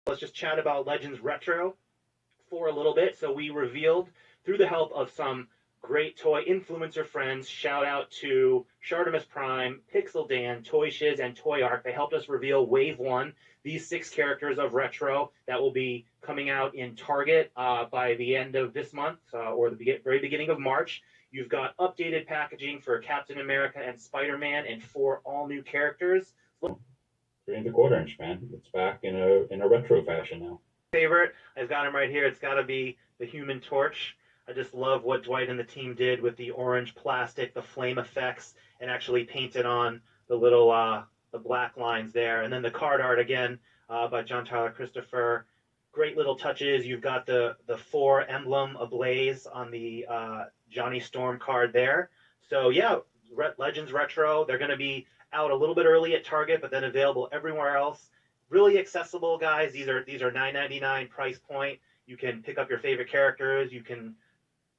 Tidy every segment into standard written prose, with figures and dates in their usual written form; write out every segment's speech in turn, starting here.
let's just chat about Legends Retro for a little bit. So we revealed, through the help of some great toy influencer friends, shout out to Shartimus Prime, Pixel Dan, Toy Shiz, and Toy Arc. They helped us reveal Wave 1, these 6 characters of Retro that will be coming out in Target by the end of this month or the very beginning of March. You've got updated packaging for Captain America and Spider-Man and 4 all-new characters. 3 1/4 inch, man. It's back in a retro fashion now. Favorite, I've got him right here. It's got to be the Human Torch. I just love what Dwight and the team did with the orange plastic, the flame effects, and actually painted on the little the black lines there. And then the card art again by John Tyler Christopher. Great little touches. You've got the 4 emblem ablaze on the Johnny Storm card there. So yeah, Legends Retro. They're going to be out a little bit early at Target, but then available everywhere else. Really accessible, guys. These are $9.99 price point. You can pick up your favorite characters. You can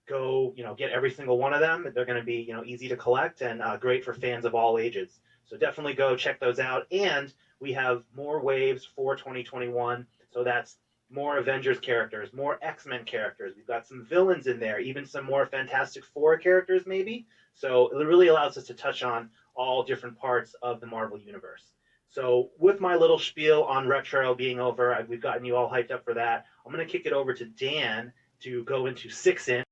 go, get every single one of them. They're going to be, easy to collect and great for fans of all ages. So definitely go check those out. And we have more waves for 2021. So that's more Avengers characters, more X-Men characters. We've got some villains in there, even some more Fantastic Four characters maybe. So it really allows us to touch on all different parts of the Marvel Universe. So with my little spiel on retro being over, we've gotten you all hyped up for that. I'm going to kick it over to Dan to go into 6-inch.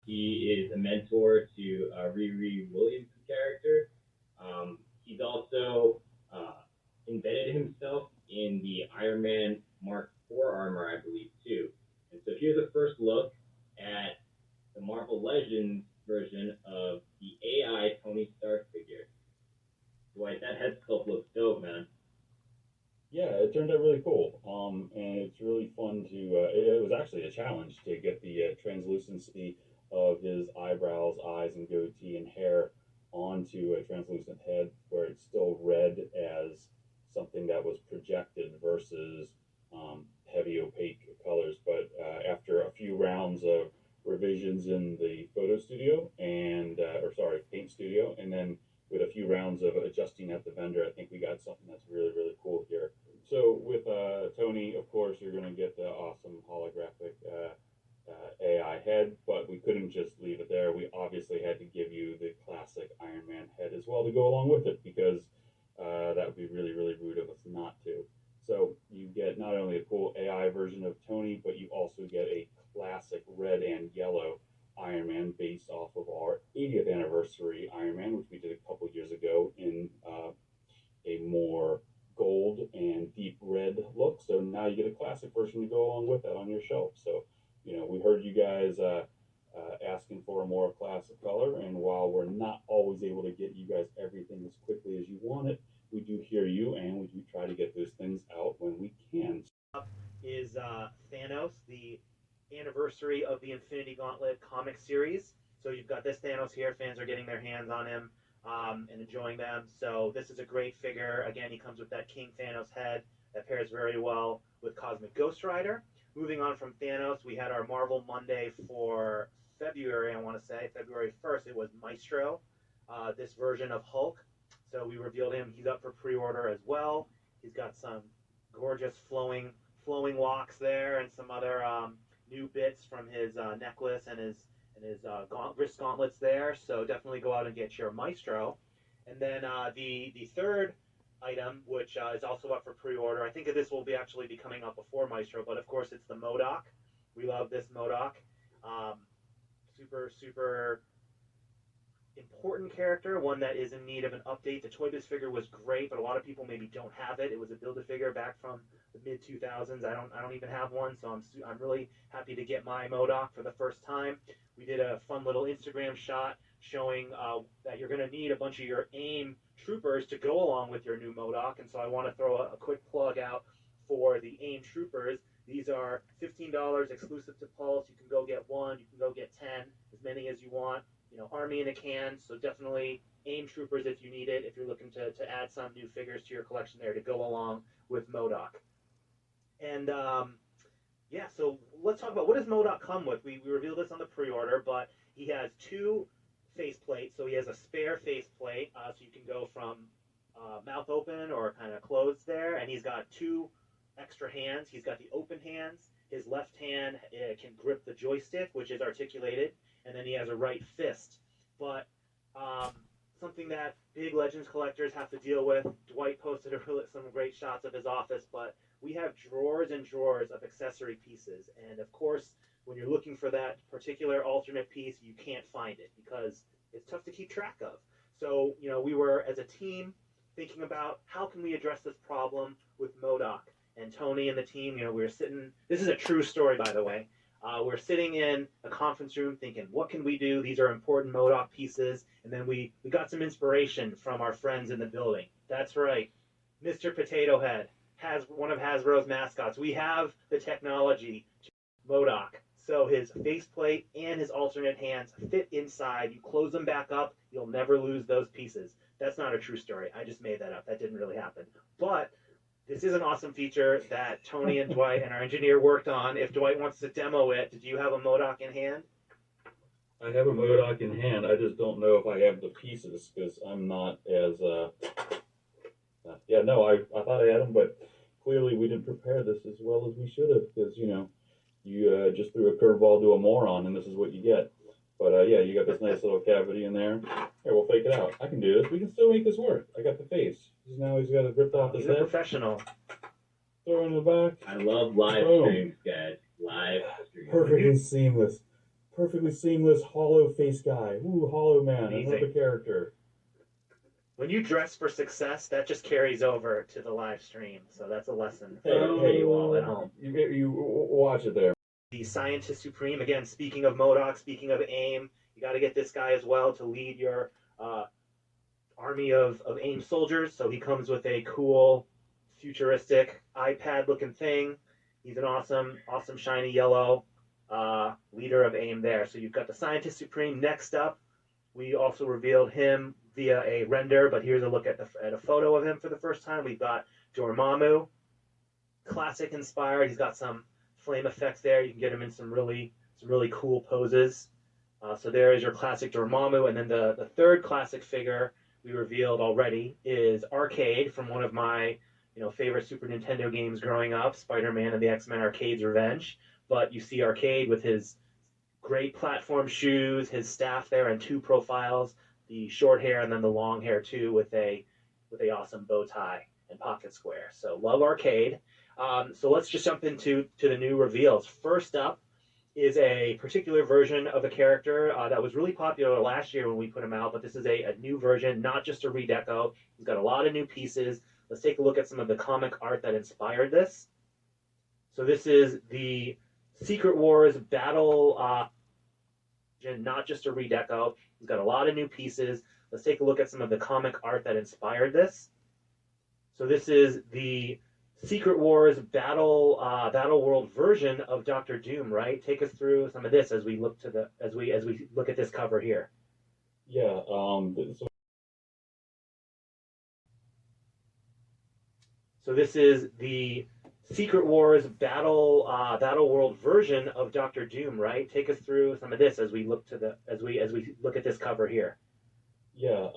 He is a mentor to Riri Williams' character. He's also embedded himself in the Iron Man Mark IV armor, I believe, too. And so here's a first look at the Marvel Legends version of the AI Tony Stark figure. Dwight, that head sculpt looks dope, man. Yeah, it turned out really cool. And it's really fun to. It was actually a challenge to get the translucency of his eyebrows, eyes, and goatee and hair onto a translucent head, where it's still red as something that was projected versus heavy opaque colors. But after a few rounds of revisions in the photo studio paint studio, and then with a few rounds of adjusting at the vendor, I think we got something that's really, really cool here. So with Tony, of course, you're going to get the awesome holographic AI head, but we couldn't just leave it there. We obviously had to give you the classic Iron Man head as well to go along with it, because that would be really, really rude of us not to. So you get not only a cool AI version of Tony, but you also get a classic red and yellow Iron Man based off of our 80th anniversary Iron Man, which we did a couple years ago in a more gold and deep red look. So now you get a classic version to go along with that on your shelf. So, we heard you guys asking for a more classic color, and while we're not always able to get you guys everything as quickly as you want it, we do hear you, and we do try to get those things out when we can. Is Thanos, the anniversary of the Infinity Gauntlet comic series. So you've got this Thanos here. Fans are getting their hands on him and enjoying them. So this is a great figure. Again, he comes with that King Thanos head that pairs very well with Cosmic Ghost Rider. Moving on from Thanos, we had our Marvel Monday for February, I want to say, February 1st. It was Maestro, this version of Hulk. So we revealed him. He's up for pre-order as well. He's got some gorgeous flowing locks there, and some other new bits from his necklace and his wrist gauntlets there. So definitely go out and get your Maestro. And then the third item, which is also up for pre-order. I think this will actually be coming up before Maestro, but of course it's the Modoc. We love this Modoc. Super important character, one that is in need of an update. The Toy Biz figure was great, but a lot of people maybe don't have it. It was a Build-A-Figure back from the mid 2000s. I don't even have one, so I'm really happy to get my Modoc for the first time. We did a fun little Instagram shot showing that you're going to need a bunch of your AIM troopers to go along with your new Modoc, and so I want to throw a quick plug out for the AIM troopers. These are $15 exclusive to Pulse. You can go get one, you can go get 10, as many as you want. You know, Army in a can, so definitely AIM troopers if you need it, if you're looking to add some new figures to your collection there to go along with Modoc. And yeah, so let's talk about what does Modoc come with. We revealed this on the pre-order, but he has two faceplates. So he has a spare faceplate, so you can go from mouth open or kind of closed there, and he's got two extra hands. He's got the open hands. His left hand can grip the joystick, which is articulated, and then he has a right fist. But something that big Legends collectors have to deal with. Dwight posted some great shots of his office, but we have drawers and drawers of accessory pieces. And of course, when you're looking for that particular alternate piece, you can't find it because it's tough to keep track of. So, you know, we were, as a team, thinking about how can we address this problem with Modoc. And Tony and the team, you know, we were sitting, this is a true story, by the way. We're sitting in a conference room thinking, what can we do? These are important Modoc pieces. And then we got some inspiration from our friends in the building. That's right. Mr. Potato Head, one of Hasbro's mascots. We have the technology to Modoc. So his faceplate and his alternate hands fit inside. You close them back up, you'll never lose those pieces. That's not a true story. I just made that up. That didn't really happen. But this is an awesome feature that Tony and Dwight and our engineer worked on. If Dwight wants to demo it, did you have a Modoc in hand? I have a Modoc in hand. I just don't know if I have the pieces because I'm not as. Yeah, no, I thought I had them, but clearly we didn't prepare this as well as we should have because, you know, you just threw a curveball to a moron and this is what you get. But yeah, you got this nice little cavity in there. Here, we'll fake it out. I can do this. We can still make this work. I got the face. Now he's got it ripped off his He's a head. professional. Throw it in the back. I love live Boom. streams, guys. Live streams. Perfectly seamless. Perfectly seamless hollow face guy. Ooh, hollow man. Amazing. I love the character. When you dress for success, that just carries over to the live stream. So that's a lesson Hey, for you all at home. You watch it there. The Scientist Supreme, again, speaking of Modoc, speaking of AIM, you got to get this guy as well to lead your army of AIM soldiers. So he comes with a cool, futuristic iPad-looking thing. He's an awesome shiny yellow leader of AIM there. So you've got the Scientist Supreme. Next up, we also revealed him via a render, but here's a look at a photo of him for the first time. We've got Dormammu, classic inspired. He's got some flame effects there. You can get him in some really cool poses. So there is your classic Dormammu, and then the third classic figure we revealed already is Arcade from one of my favorite Super Nintendo games growing up, Spider-Man and the X-Men Arcade's Revenge. But you see Arcade with his great platform shoes, his staff there, and two profiles, the short hair and then the long hair too, with a awesome bow tie and pocket square. So love Arcade. So let's just jump into the new reveals. First up is a particular version of a character that was really popular last year when we put him out, but this is a new version, not just a redeco. He's got a lot of new pieces. Let's take a look at some of the comic art that inspired this. So this is the Secret Wars Battle, not just a redeco. He's got a lot of new pieces. Let's take a look at some of the comic art that inspired this. So this is the Secret Wars Battle World version of Doctor Doom, right? Take us through some of this as we look at this cover here. Yeah. So this is the Secret Wars Battle World version of Doctor Doom, right? Take us through some of this as we look at this cover here. Yeah,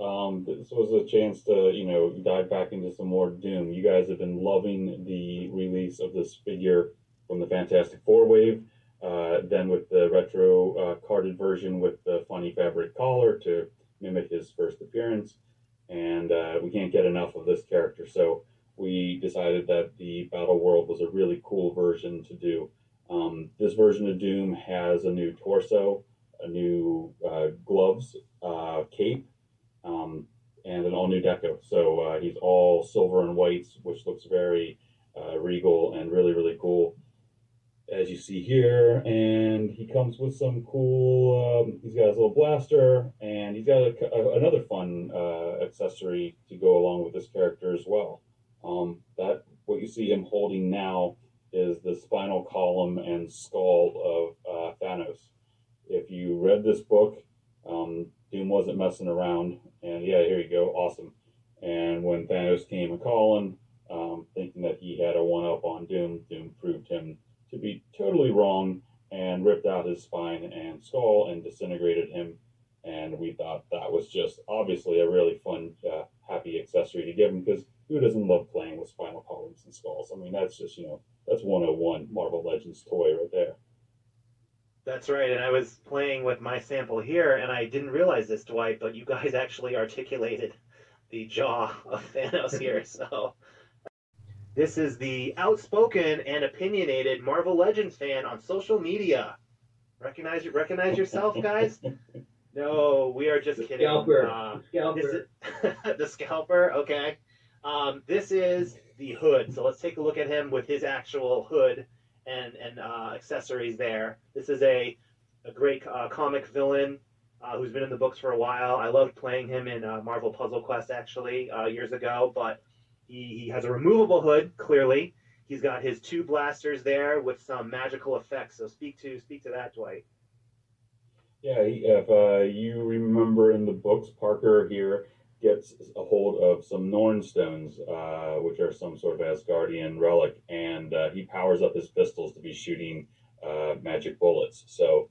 this was a chance to, dive back into some more Doom. You guys have been loving the release of this figure from the Fantastic Four wave, then with the retro carded version with the funny fabric collar to mimic his first appearance, and we can't get enough of this character, so we decided that the Battle World was a really cool version to do. This version of Doom has a new torso, a new gloves, cape, and an all new deco. So he's all silver and whites, which looks very regal and really, really cool, as you see here. And he comes with some cool, he's got his little blaster, and he's got another fun accessory to go along with this character as well. That what you see him holding now is the spinal column and skull of Thanos. If you read this book, Doom wasn't messing around, and yeah, here you go, awesome. And when Thanos came a calling, thinking that he had a one up on Doom, Doom proved him to be totally wrong and ripped out his spine and skull and disintegrated him. And we thought that was just obviously a really fun, happy accessory to give him, because who doesn't love playing with spinal columns and skulls? I mean, that's just, that's 101 Marvel Legends toy right there. That's right, and I was playing with my sample here, and I didn't realize this, Dwight, but you guys actually articulated the jaw of Thanos here, so... This is the outspoken and opinionated Marvel Legends fan on social media. Recognize yourself, guys? No, we are just kidding. Scalper. The Scalper, okay. This is the Hood. So let's take a look at him with his actual hood and accessories there. This is a great comic villain who's been in the books for a while. I loved playing him in Marvel Puzzle Quest, actually, years ago, but he has a removable hood, clearly. He's got his two blasters there with some magical effects. So speak to that, Dwight. Yeah, if you remember in the books, Parker here gets a hold of some Norn stones, which are some sort of Asgardian relic, and he powers up his pistols to be shooting magic bullets. So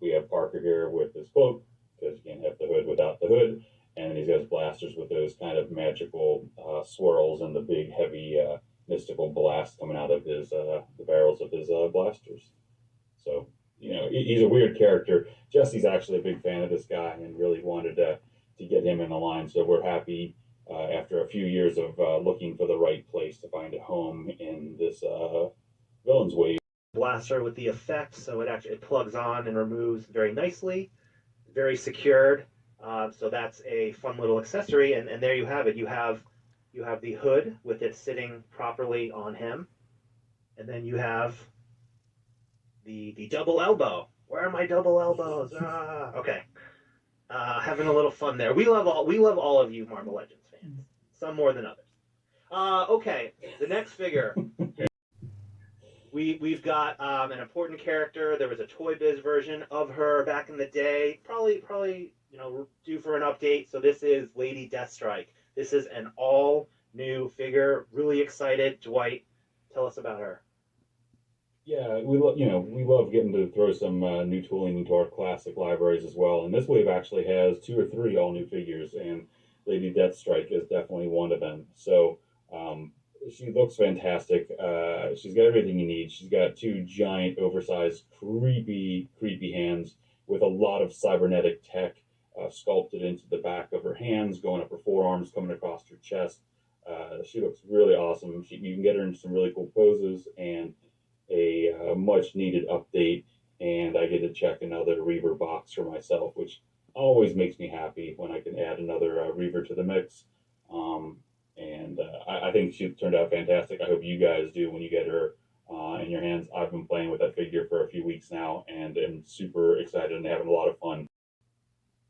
we have Parker here with his cloak, because you can't have the hood without the hood, and he's got his blasters with those kind of magical swirls and the big, heavy, mystical blast coming out of his the barrels of his blasters. So, he's a weird character. Jesse's actually a big fan of this guy and really wanted to get him in the line. So we're happy after a few years of looking for the right place to find a home in this villains wave. Blaster with the effect, so it plugs on and removes very nicely, very secured. So that's a fun little accessory, and there you have it. You have the hood with it sitting properly on him, and then you have the double elbow. Where are my double elbows? Okay. Having a little fun there. We love all of you Marvel Legends fans. Some more than others. Okay, the next figure. We've got an important character. There was a Toy Biz version of her back in the day. Probably due for an update. So this is Lady Deathstrike. This is an all new figure. Really excited. Dwight, tell us about her. Yeah, we love getting to throw some new tooling into our classic libraries as well. And this wave actually has 2 or 3 all new figures, and Lady Deathstrike is definitely one of them. So she looks fantastic. She's got everything you need. She's got 2 giant, oversized, creepy hands with a lot of cybernetic tech sculpted into the back of her hands, going up her forearms, coming across her chest. She looks really awesome. You can get her into some really cool poses, and a much needed update, and I get to check another Reaver box for myself, which always makes me happy when I can add another Reaver to the mix. I think she turned out fantastic. I hope you guys do when you get her in your hands. I've been playing with that figure for a few weeks now, and am super excited and having a lot of fun.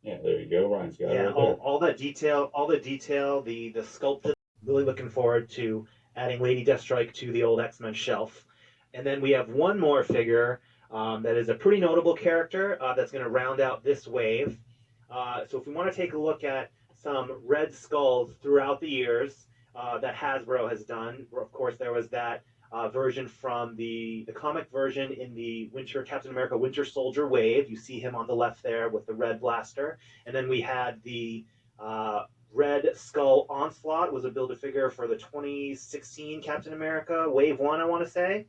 Yeah, there you go. Ryan's got it right there. all the detail, the sculpted. Really looking forward to adding Lady Deathstrike to the old X-Men shelf. And then we have one more figure that is a pretty notable character that's going to round out this wave. So if we want to take a look at some Red Skulls throughout the years that Hasbro has done, of course there was that version from the comic version in the Captain America Winter Soldier wave. You see him on the left there with the red blaster. And then we had the Red Skull Onslaught, was a Build-A-Figure for the 2016 Captain America Wave 1, I want to say.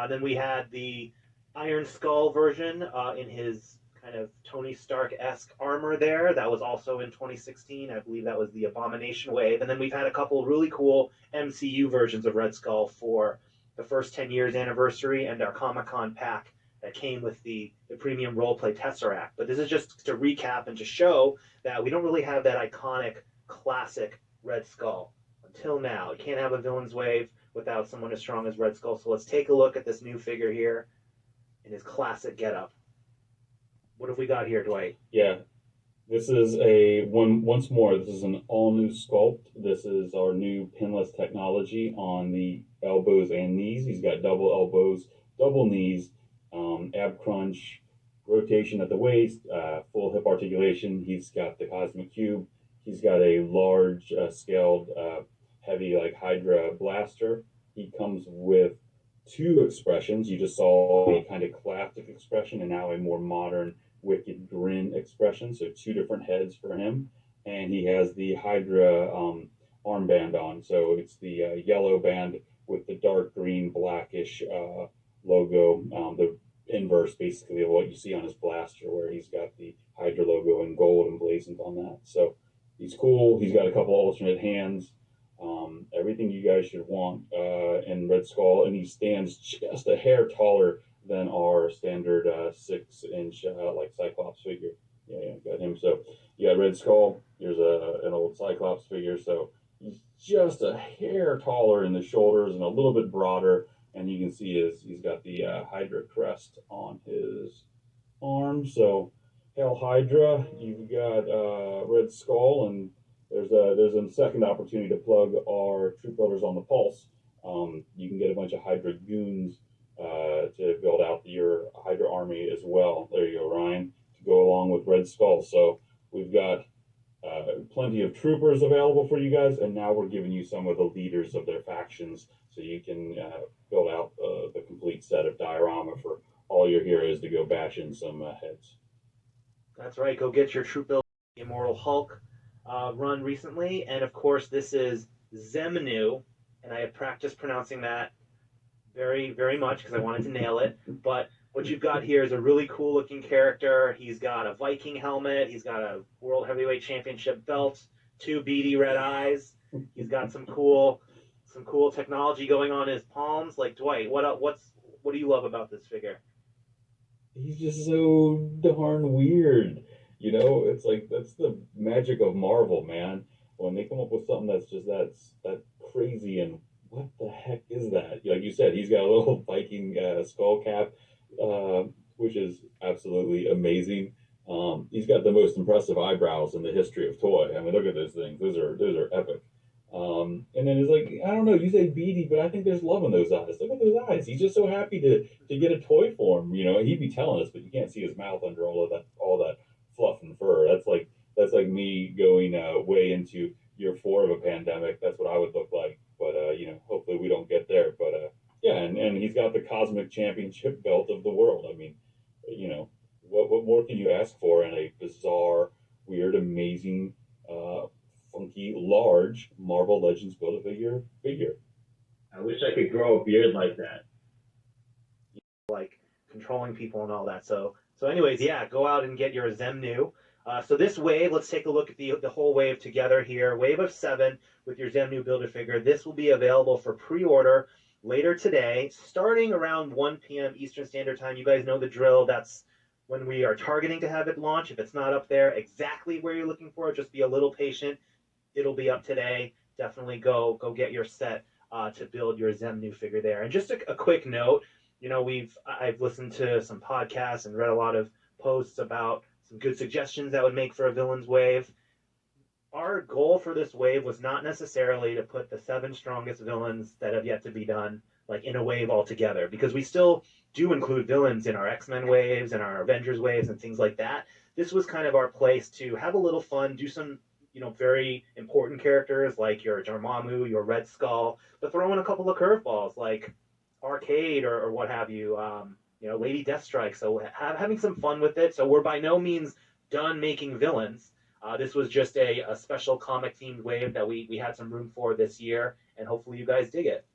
Then we had the Iron Skull version in his kind of Tony Stark-esque armor there. That was also in 2016. I believe that was the Abomination Wave. And then we've had a couple really cool MCU versions of Red Skull for the first 10 years anniversary and our Comic-Con pack that came with the premium roleplay Tesseract. But this is just to recap and to show that we don't really have that iconic, classic Red Skull until now. You can't have a Villain's Wave without someone as strong as Red Skull. So let's take a look at this new figure here in his classic getup. What have we got here, Dwight? Yeah, this is once more, this is an all new sculpt. This is our new pinless technology on the elbows and knees. He's got double elbows, double knees, ab crunch, rotation at the waist, full hip articulation. He's got the Cosmic Cube. He's got a large scaled, heavy like Hydra blaster. He comes with two expressions. You just saw a kind of classic expression and now a more modern wicked grin expression. So two different heads for him. And he has the Hydra armband on. So it's the yellow band with the dark green, blackish logo. The inverse basically of what you see on his blaster, where he's got the Hydra logo in gold emblazoned on that. So he's cool. He's got a couple alternate hands. Everything you guys should want in Red Skull, and he stands just a hair taller than our standard 6-inch like Cyclops figure. Yeah, got him. So you got Red Skull. Here's an old Cyclops figure. So he's just a hair taller in the shoulders and a little bit broader. And you can see he's got the Hydra crest on his arm. So Hail Hydra, you've got Red Skull, and there's a second opportunity to plug our troop builders on the pulse. You can get a bunch of Hydra goons to build out your Hydra army as well. There you go, Ryan, to go along with Red Skull. So we've got plenty of troopers available for you guys, and now we're giving you some of the leaders of their factions so you can build out the complete set of diorama for all your heroes to go bash in some heads. That's right. Go get your troop builder, Immortal Hulk run recently. And of course, this is Zemnu, and I have practiced pronouncing that very, very much because I wanted to nail it. But what you've got here is a really cool looking character. He's got a Viking helmet. He's got a World Heavyweight Championship belt, two beady red eyes. He's got some cool technology going on in his palms. Like, Dwight, what do you love about this figure? He's just so darn weird. You know, it's like that's the magic of Marvel, man. When they come up with something that's just that crazy and what the heck is that? Like you said, he's got a little Viking skull cap, which is absolutely amazing. He's got the most impressive eyebrows in the history of toy. I mean, look at those things; those are epic. And then it's like, I don't know, you say beady, but I think there's love in those eyes. Look at those eyes. He's just so happy to get a toy for him. You know, he'd be telling us, but you can't see his mouth under all that fluff and fur. That's like me going way into year 4 of a pandemic. That's what I would look like. But you know, hopefully we don't get there. But yeah, and he's got the Cosmic Championship belt of the world. I mean, you know, what more can you ask for in a bizarre, weird, amazing, funky, large Marvel Legends Build-A-Figure figure? I wish I could grow a beard like that. Like controlling people and all that. So anyways, yeah, go out and get your Zemnu. So this wave, let's take a look at the whole wave together here. Wave of 7 with your Zemnu Build-A-Figure. This will be available for pre-order later today, starting around 1 p.m. Eastern Standard Time. You guys know the drill. That's when we are targeting to have it launch. If it's not up there exactly where you're looking for it, just be a little patient. It'll be up today. Definitely go get your set to build your Zemnu figure there. And just a quick note, you know, I've listened to some podcasts and read a lot of posts about some good suggestions that would make for a villain's wave. Our goal for this wave was not necessarily to put the 7 strongest villains that have yet to be done like in a wave altogether, because we still do include villains in our X-Men waves and our Avengers waves and things like that. This was kind of our place to have a little fun, do some, you know, very important characters like your Dormammu, your Red Skull, but throw in a couple of curveballs like Arcade or what have you. You know, Lady Deathstrike. So having some fun with it. So we're by no means done making villains. This was just a special comic themed wave that we had some room for this year, and hopefully you guys dig it.